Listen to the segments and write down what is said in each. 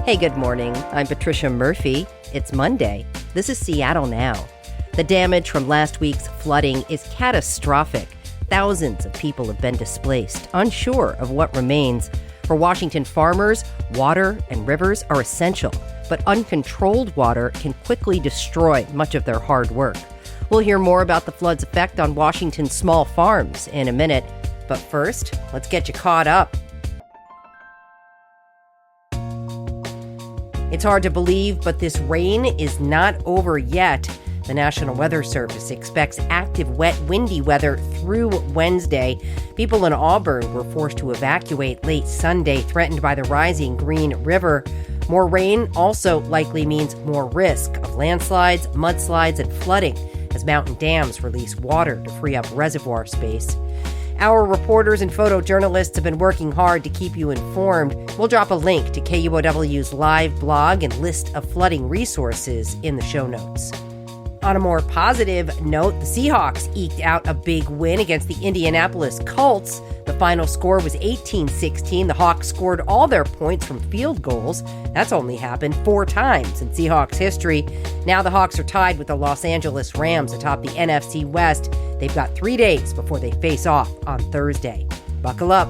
Hey, good morning. I'm Patricia Murphy. It's Monday. This is Seattle Now. The damage from last week's flooding is catastrophic. Thousands of people have been displaced, unsure of what remains. For Washington farmers, water and rivers are essential, but uncontrolled water can quickly destroy much of their hard work. We'll hear more about the flood's effect on Washington's small farms in a minute. But first, let's get you caught up. It's hard to believe, but this rain is not over yet. The National Weather Service expects active, wet, windy weather through Wednesday. People in Auburn were forced to evacuate late Sunday, threatened by the rising Green River. More rain also likely means more risk of landslides, mudslides, and flooding as mountain dams release water to free up reservoir space. Our reporters and photojournalists have been working hard to keep you informed. We'll drop a link to KUOW's live blog and list of flooding resources in the show notes. On a more positive note, the Seahawks eked out a big win against the Indianapolis Colts. The final score was 18-16. The Hawks scored all their points from field goals. That's only happened 4 times in Seahawks history. Now the Hawks are tied with the Los Angeles Rams atop the NFC West. They've got 3 days before they face off on Thursday. Buckle up.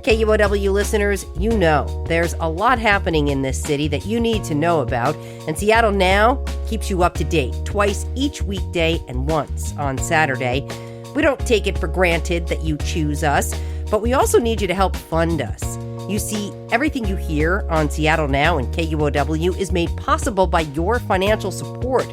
KUOW listeners, you know there's a lot happening in this city that you need to know about, and Seattle Now keeps you up to date twice each weekday and once on Saturday. We don't take it for granted that you choose us, but we also need you to help fund us. You see, everything you hear on Seattle Now and KUOW is made possible by your financial support.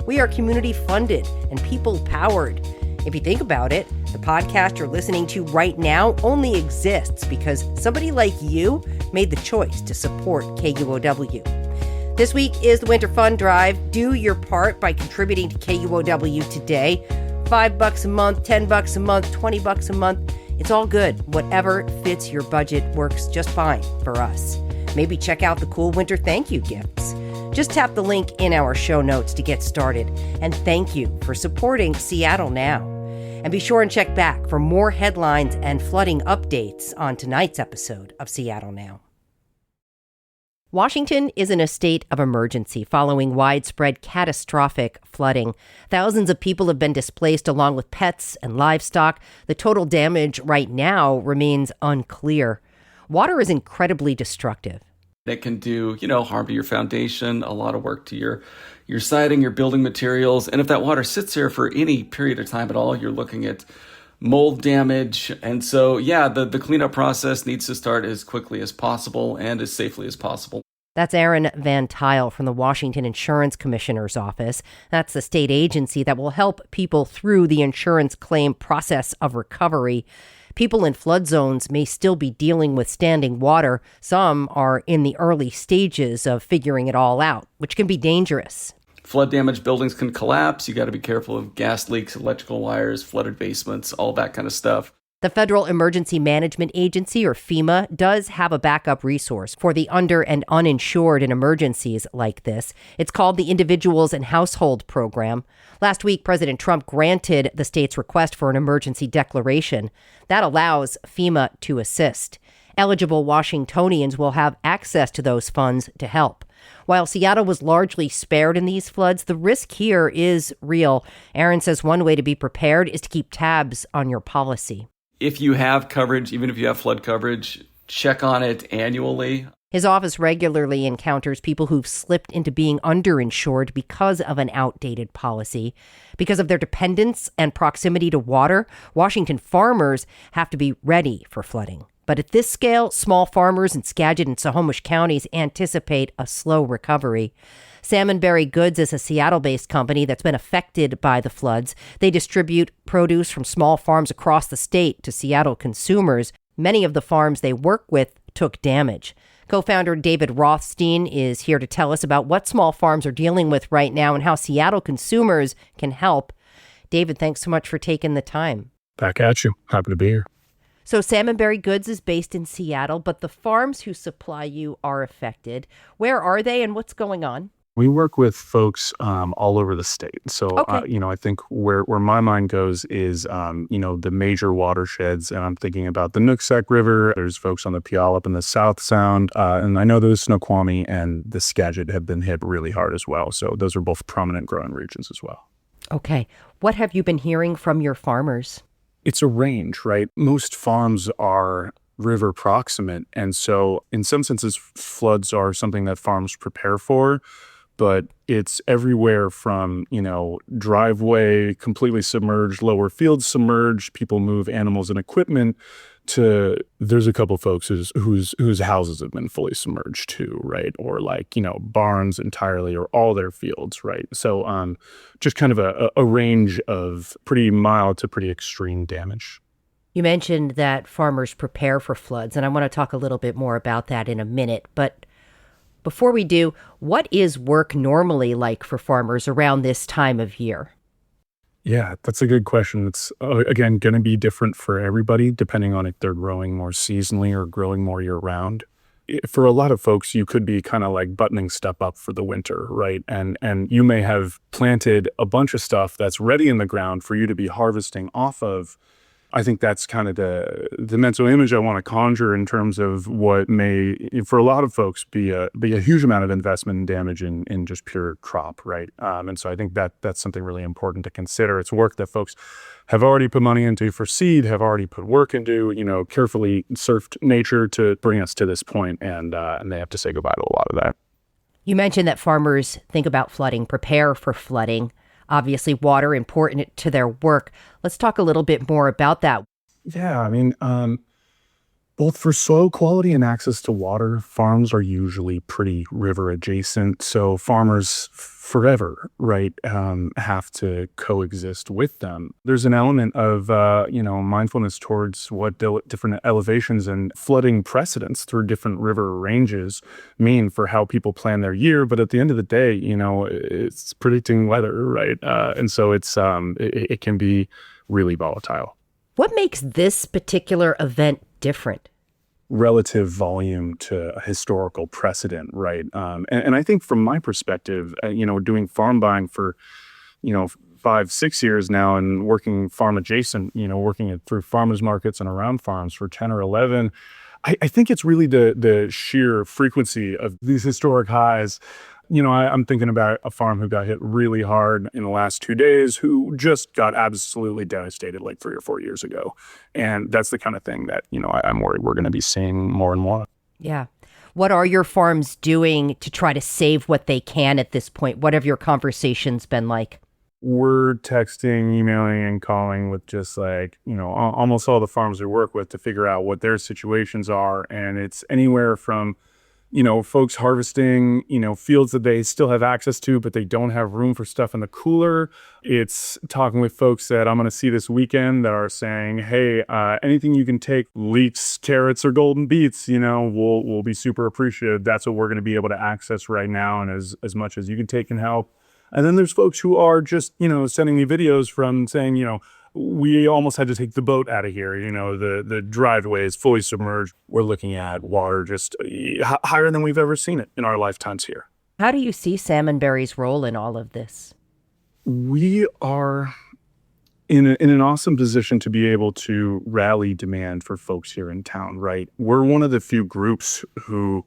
We are community funded and people powered. If you think about it, the podcast you're listening to right now only exists because somebody like you made the choice to support KUOW. This week is the Winter Fund Drive. Do your part by contributing to KUOW today. $5 a month, $10 a month, $20 a month. It's all good. Whatever fits your budget works just fine for us. Maybe check out the cool winter thank you gifts. Just tap the link in our show notes to get started. And thank you for supporting Seattle Now. And be sure and check back for more headlines and flooding updates on tonight's episode of Seattle Now. Washington is in a state of emergency following widespread catastrophic flooding. Thousands of people have been displaced along with pets and livestock. The total damage right now remains unclear. Water is incredibly destructive. It can do, harm to your foundation, a lot of work to your siding, your building materials. And if that water sits there for any period of time at all, you're looking at mold damage. And so, the cleanup process needs to start as quickly as possible and as safely as possible. That's Aaron Van Tile from the Washington Insurance Commissioner's Office. That's the state agency that will help people through the insurance claim process of recovery. People in flood zones may still be dealing with standing water. Some are in the early stages of figuring it all out, which can be dangerous. Flood damaged buildings can collapse. You got to be careful of gas leaks, electrical wires, flooded basements, all that kind of stuff. The Federal Emergency Management Agency, or FEMA, does have a backup resource for the under and uninsured in emergencies like this. It's called the Individuals and Household Program. Last week, President Trump granted the state's request for an emergency declaration. That allows FEMA to assist. Eligible Washingtonians will have access to those funds to help. While Seattle was largely spared in these floods, the risk here is real. Aaron says one way to be prepared is to keep tabs on your policy. If you have coverage, even if you have flood coverage, check on it annually. His office regularly encounters people who've slipped into being underinsured because of an outdated policy. Because of their dependence and proximity to water, Washington farmers have to be ready for flooding. But at this scale, small farmers in Skagit and Snohomish counties anticipate a slow recovery. Salmonberry Goods is a Seattle-based company that's been affected by the floods. They distribute produce from small farms across the state to Seattle consumers. Many of the farms they work with took damage. Co-founder David Rothstein is here to tell us about what small farms are dealing with right now and how Seattle consumers can help. David, thanks so much for taking the time. Back at you. Happy to be here. So Salmonberry Goods is based in Seattle, but the farms who supply you are affected. Where are they and what's going on? We work with folks all over the state. So, Okay. I think where my mind goes is, the major watersheds. And I'm thinking about the Nooksack River. There's folks on the Puyallup and the South Sound. And I know the Snoqualmie and the Skagit have been hit really hard as well. So those are both prominent growing regions as well. Okay. What have you been hearing from your farmers? It's a range, right? Most farms are river proximate. And so in some senses, floods are something that farms prepare for. But it's everywhere from, driveway completely submerged, lower fields submerged, people move animals and equipment, to there's a couple folks whose houses have been fully submerged too, right? Or barns entirely, or all their fields, right? So just kind of a range of pretty mild to pretty extreme damage. You mentioned that farmers prepare for floods, and I want to talk a little bit more about that in a minute. But before we do, what is work normally like for farmers around this time of year? Yeah, that's a good question. It's, again, going to be different for everybody, depending on if they're growing more seasonally or growing more year round. For a lot of folks, you could be kind of like buttoning stuff up for the winter, right? And you may have planted a bunch of stuff that's ready in the ground for you to be harvesting off of. I think that's kind of the mental image I want to conjure in terms of what may, for a lot of folks, be a huge amount of investment and damage in just pure crop, right? And so I think that's something really important to consider. It's work that folks have already put money into for seed, have already put work into, carefully surfed nature to bring us to this point, and they have to say goodbye to a lot of that. You mentioned that farmers think about flooding, prepare for flooding. Obviously, water important to their work. Let's talk a little bit more about that. Yeah, both for soil quality and access to water, farms are usually pretty river adjacent. So farmers forever, right, have to coexist with them. There's an element of, mindfulness towards what different elevations and flooding precedents through different river ranges mean for how people plan their year. But at the end of the day, it's predicting weather, right? And so it can be really volatile. What makes this particular event different? Relative volume to a historical precedent, right? And I think from my perspective, doing farm buying for, 5-6 years now, and working farm adjacent, working it through farmers markets and around farms for 10 or 11, I think it's really the sheer frequency of these historic highs. I'm thinking about a farm who got hit really hard in the last 2 days, who just got absolutely devastated like 3 or 4 years ago. And that's the kind of thing that, I'm worried we're going to be seeing more and more. Yeah. What are your farms doing to try to save what they can at this point? What have your conversations been like? We're texting, emailing, and calling with just almost all the farms we work with to figure out what their situations are. And it's anywhere from folks harvesting, fields that they still have access to, but they don't have room for stuff in the cooler. It's talking with folks that I'm going to see this weekend that are saying, hey, anything you can take, leeks, carrots, or golden beets, we'll be super appreciative. That's what we're going to be able to access right now. And as much as you can take can help. And then there's folks who are just, sending me videos from saying, we almost had to take the boat out of here. The driveway is fully submerged. We're looking at water just higher than we've ever seen it in our lifetimes here. How do you see Salmonberry's role in all of this? We are in an awesome position to be able to rally demand for folks here in town, right? We're one of the few groups who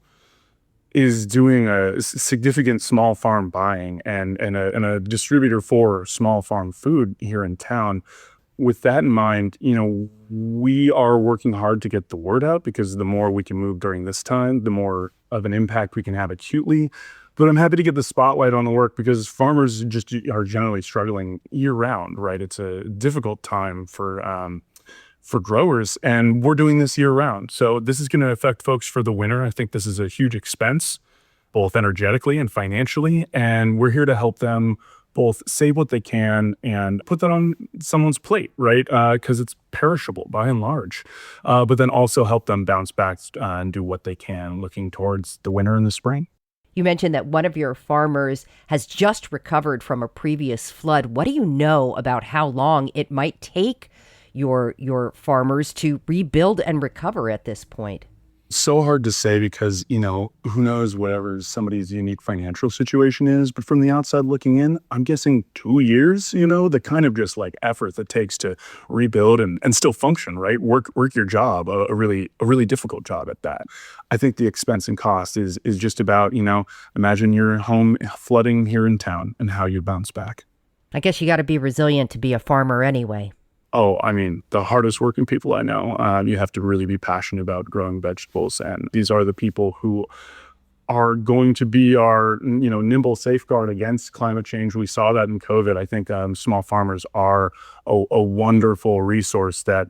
is doing a significant small farm buying and a distributor for small farm food here in town. With that in mind, we are working hard to get the word out, because the more we can move during this time, the more of an impact we can have acutely. But I'm happy to get the spotlight on the work, because farmers just are generally struggling year round, right? It's a difficult time for growers, and we're doing this year round. So this is going to affect folks for the winter. I think this is a huge expense, both energetically and financially, and we're here to help them both save what they can and put that on someone's plate, right? Because it's perishable by and large, but then also help them bounce back and do what they can looking towards the winter and the spring. You mentioned that one of your farmers has just recovered from a previous flood. What do you know about how long it might take your farmers to rebuild and recover at this point? So hard to say because, who knows whatever somebody's unique financial situation is. But from the outside looking in, I'm guessing 2 years, the kind of just like effort that takes to rebuild and still function, right? Work your job, a really difficult job at that. I think the expense and cost is just about, imagine your home flooding here in town and how you bounce back. I guess you got to be resilient to be a farmer anyway. Oh, I mean, the hardest working people I know, you have to really be passionate about growing vegetables. And these are the people who are going to be our, nimble safeguard against climate change. We saw that in COVID. I think small farmers are a wonderful resource that,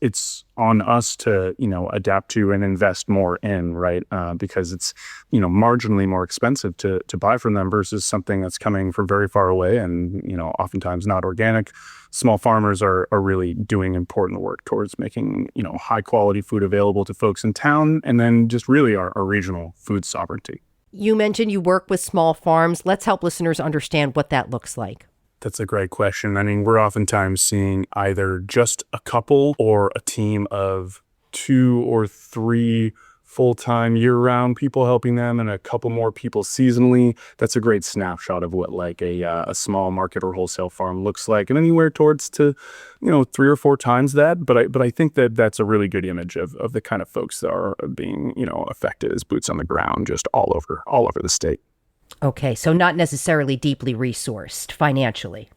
it's on us to, adapt to and invest more in, right? Because it's, marginally more expensive to buy from them versus something that's coming from very far away and, oftentimes not organic. Small farmers are really doing important work towards making, high quality food available to folks in town, and then just really our regional food sovereignty. You mentioned you work with small farms. Let's help listeners understand what that looks like. That's a great question. I mean, we're oftentimes seeing either just a couple or a team of 2 or 3 full-time year-round people helping them and a couple more people seasonally. That's a great snapshot of what like a small market or wholesale farm looks like, and anywhere towards to 3 or 4 times that. But I think that that's a really good image of the kind of folks that are being affected as boots on the ground just all over the state. Okay, so not necessarily deeply resourced financially.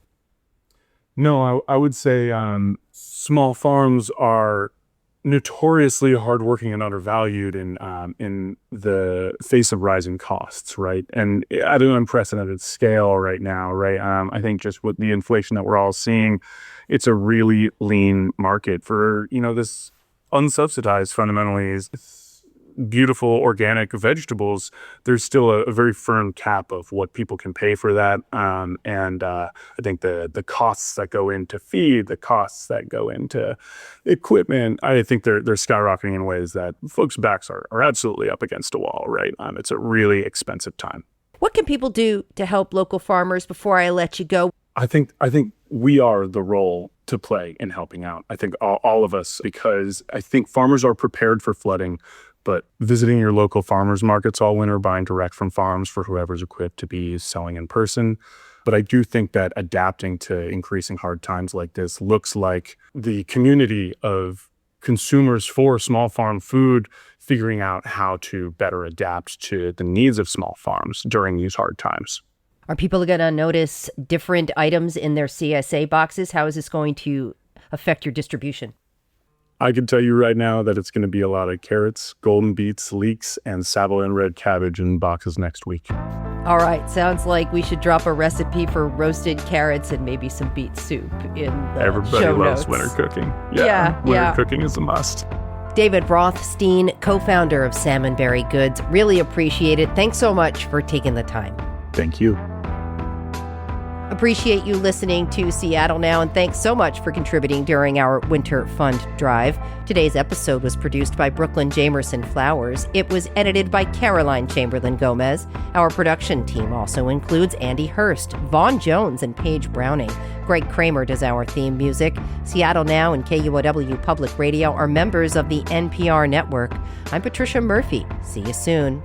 No, I would say small farms are notoriously hardworking and undervalued in the face of rising costs, right? And at an unprecedented scale right now, right? I think just with the inflation that we're all seeing, it's a really lean market for, this unsubsidized fundamentally is beautiful organic vegetables. There's still a very firm cap of what people can pay for that. And I think the costs that go into feed, the costs that go into equipment, I think they're skyrocketing in ways that folks' backs are absolutely up against a wall, right? It's a really expensive time. What can people do to help local farmers before I let you go? I think we are the role to play in helping out. I think all of us, because I think farmers are prepared for flooding. But visiting your local farmers markets all winter, buying direct from farms for whoever's equipped to be selling in person. But I do think that adapting to increasing hard times like this looks like the community of consumers for small farm food figuring out how to better adapt to the needs of small farms during these hard times. Are people going to notice different items in their CSA boxes? How is this going to affect your distribution? I can tell you right now that it's going to be a lot of carrots, golden beets, leeks, and Savoy red cabbage in boxes next week. All right. Sounds like we should drop a recipe for roasted carrots and maybe some beet soup in the Everybody show loves notes. winter cooking. Yeah. Cooking is a must. David Rothstein, co-founder of Salmonberry Goods. Really appreciate it. Thanks so much for taking the time. Thank you. Appreciate you listening to Seattle Now, and thanks so much for contributing during our Winter Fund Drive. Today's episode was produced by Brooklyn Jamerson Flowers. It was edited by Caroline Chamberlain Gomez. Our production team also includes Andy Hurst, Vaughn Jones, and Paige Browning. Greg Kramer does our theme music. Seattle Now and KUOW Public Radio are members of the NPR network. I'm Patricia Murphy. See you soon.